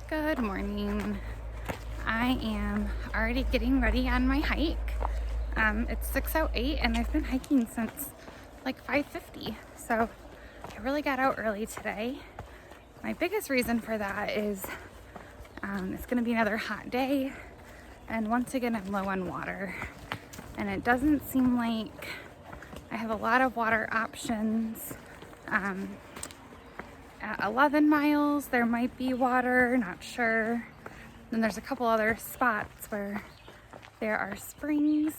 Good morning. I am already getting ready on my hike. It's 6:08 and I've been hiking since like 5:50. So I really got out early today. My biggest reason for that is it's going to be another hot day. And once again, I'm low on water. And it doesn't seem like I have a lot of water options. At 11 miles, there might be water, not sure. Then there's a couple other spots where there are springs.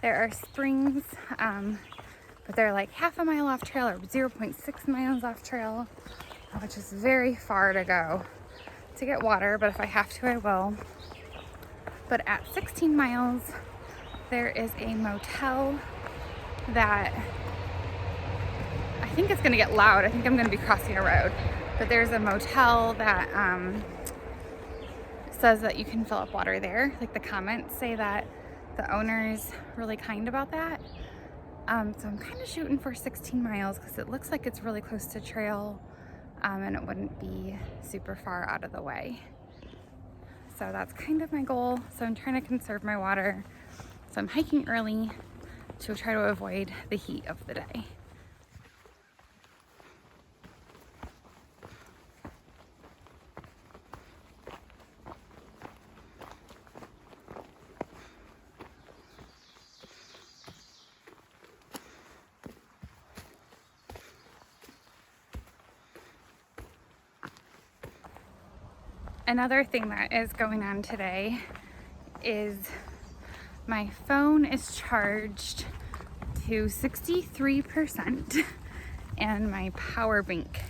There are springs, but they're like half a mile off trail or 0.6 miles off trail, which is very far to go to get water, but if I have to, I will. But at 16 miles, there is a motel that I think it's gonna get loud. I think I'm gonna be crossing a road. But there's a motel that says that you can fill up water there. Like the comments say that the owner's really kind about that. So I'm kind of shooting for 16 miles because it looks like it's really close to trail and it wouldn't be super far out of the way. So that's kind of my goal. So I'm trying to conserve my water. So I'm hiking early to try to avoid the heat of the day. Another thing that is going on today is my phone is charged to 63% and my power bank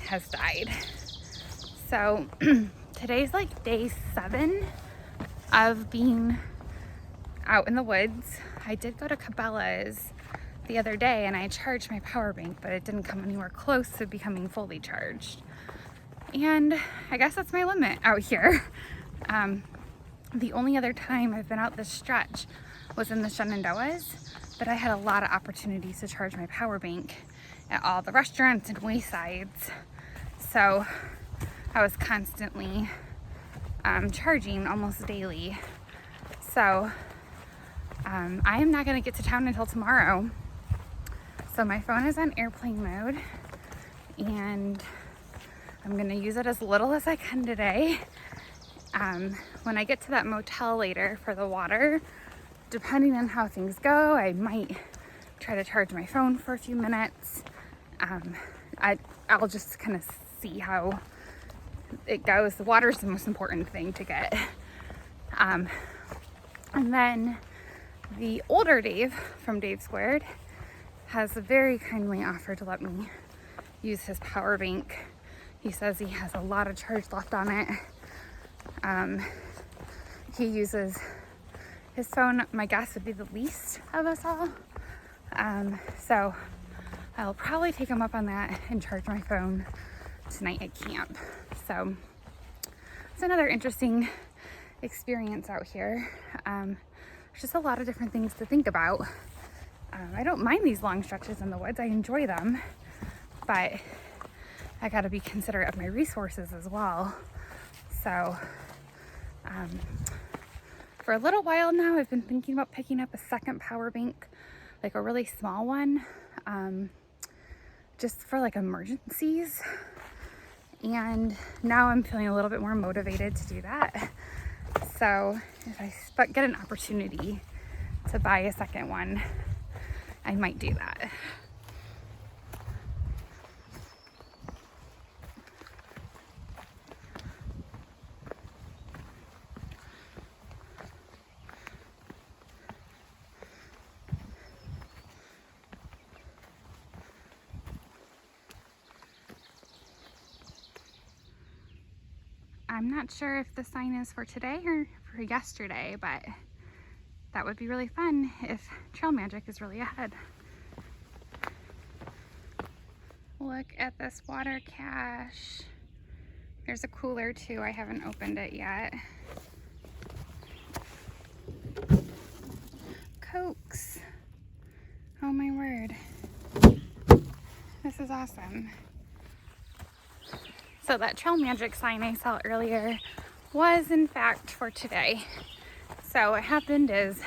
has died. So today's like day 7 of being out in the woods. I did go to Cabela's the other day and I charged my power bank, but it didn't come anywhere close to becoming fully charged. And I guess that's my limit out here. The only other time I've been out this stretch was in the Shenandoahs, but I had a lot of opportunities to charge my power bank at all the restaurants and waysides. So I was constantly charging almost daily. So I am not gonna get to town until tomorrow. So my phone is on airplane mode and I'm gonna use it as little as I can today. When I get to that motel later for the water, depending on how things go, I might try to charge my phone for a few minutes. I'll just kind of see how it goes. The water is the most important thing to get. And then the older Dave from Dave Squared has very kindly offered to let me use his power bank. He says he has a lot of charge left on it. He uses his phone, my guess would be the least of us all. So I'll probably take him up on that and charge my phone tonight at camp. So it's another interesting experience out here. There's just a lot of different things to think about. I don't mind these long stretches in the woods. I enjoy them, but I gotta be considerate of my resources as well. So for a little while now, I've been thinking about picking up a second power bank, like a really small one, just for like emergencies. And now I'm feeling a little bit more motivated to do that. So if I get an opportunity to buy a second one, I might do that. I'm not sure if the sign is for today or for yesterday, but that would be really fun if Trail Magic is really ahead. Look at this water cache. There's a cooler too. I haven't opened it yet. Cokes. Oh my word. This is awesome. So that Trail Magic sign I saw earlier was in fact for today. So what happened is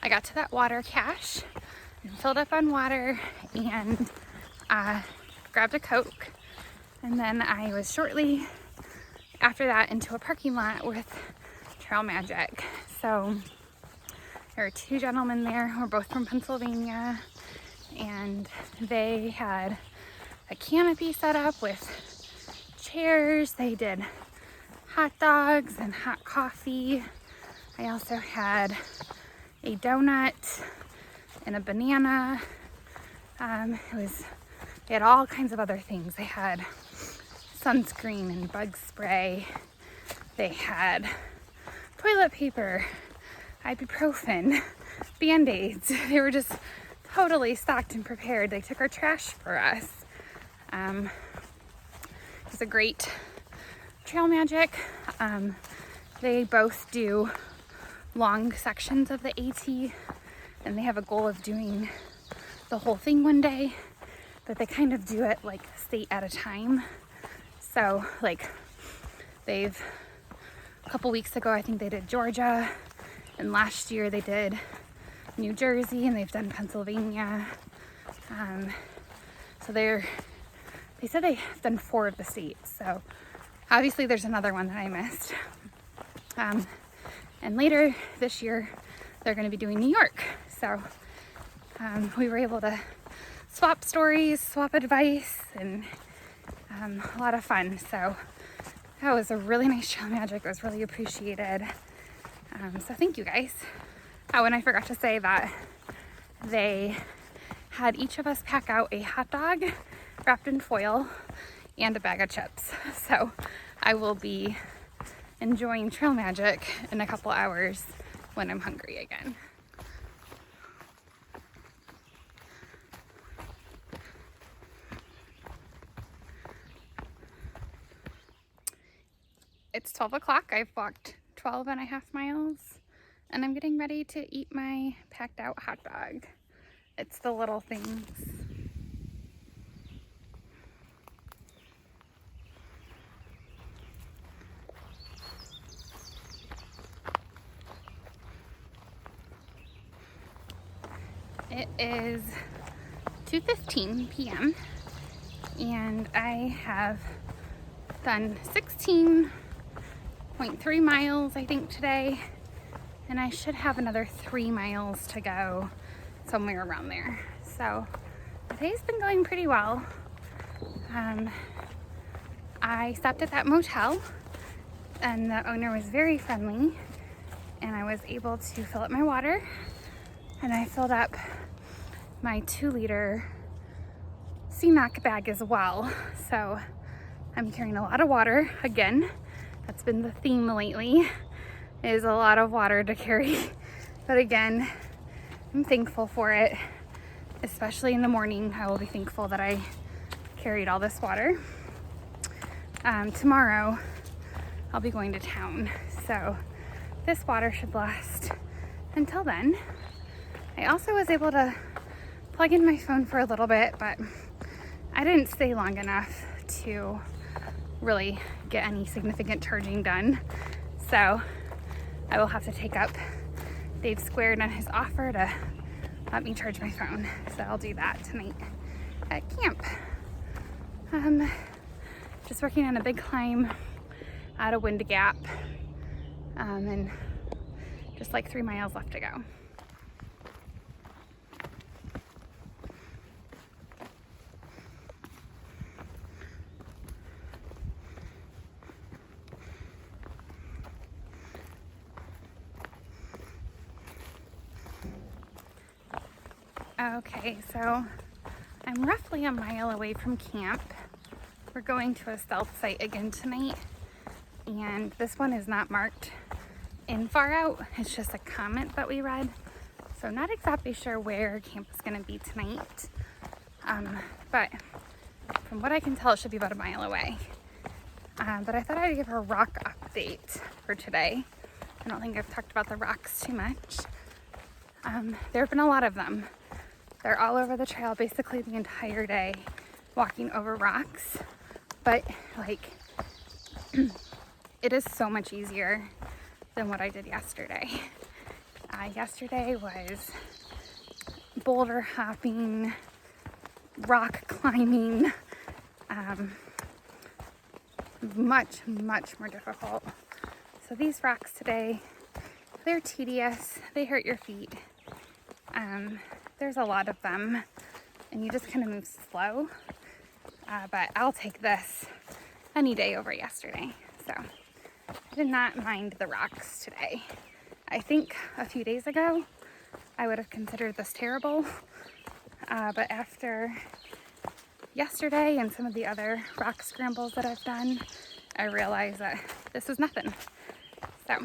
I got to that water cache and filled up on water and grabbed a Coke. And then I was shortly after that into a parking lot with Trail Magic. So there were two gentlemen there who were both from Pennsylvania, and they had a canopy set up with chairs. They did hot dogs and hot coffee. I also had a donut and a banana. They had all kinds of other things. They had sunscreen and bug spray. They had toilet paper, ibuprofen, Band-Aids. They were just totally stocked and prepared. They took our trash for us. It was a great Trail Magic. They both do long sections of the AT, and they have a goal of doing the whole thing one day, but they kind of do it like a state at a time. So like a couple weeks ago, I think they did Georgia, and last year they did New Jersey, and they've done Pennsylvania. So they said they've done 4 of the states. So obviously there's another one that I missed. And later this year, they're going to be doing New York. So we were able to swap stories, swap advice, and a lot of fun. So that was a really nice Trail Magic. It was really appreciated. So thank you guys. Oh, and I forgot to say that they had each of us pack out a hot dog wrapped in foil and a bag of chips. So I will be enjoying Trail Magic in a couple hours when I'm hungry again. It's 12 o'clock. I've walked 12 and a half miles, and I'm getting ready to eat my packed out hot dog. It's the little things. It is 2:15 p.m. and I have done 16.3 miles, I think, today, and I should have another 3 miles to go, somewhere around there. So the day's been going pretty well. I stopped at that motel, and the owner was very friendly, and I was able to fill up my water, and I filled up my 2-liter CNOC bag as well. So I'm carrying a lot of water again. That's been the theme lately, is a lot of water to carry. But again, I'm thankful for it, especially in the morning. I will be thankful that I carried all this water. Tomorrow I'll be going to town, so this water should last until then. I also was able to plug in my phone for a little bit, but I didn't stay long enough to really get any significant charging done. So I will have to take up Dave Squared on his offer to let me charge my phone. So I'll do that tonight at camp. Just working on a big climb out of Wind Gap, and just like 3 miles left to go. Okay, so I'm roughly a mile away from camp. We're going to a stealth site again tonight, and this one is not marked in far out. It's just a comment that we read, so not exactly sure where camp is going to be tonight, but from what I can tell, it should be about a mile away. But I thought I'd give a rock update for today. I don't think I've talked about the rocks too much. There have been a lot of them. They're all over the trail basically the entire day, walking over rocks. but like it is so much easier than what I did yesterday. Yesterday was boulder hopping, rock climbing, much more difficult. So these rocks today, they're tedious, they hurt your feet. There's a lot of them and you just kind of move slow, but I'll take this any day over yesterday. So I did not mind the rocks today. I think a few days ago I would have considered this terrible, but after yesterday and some of the other rock scrambles that I've done, I realized that this is nothing. So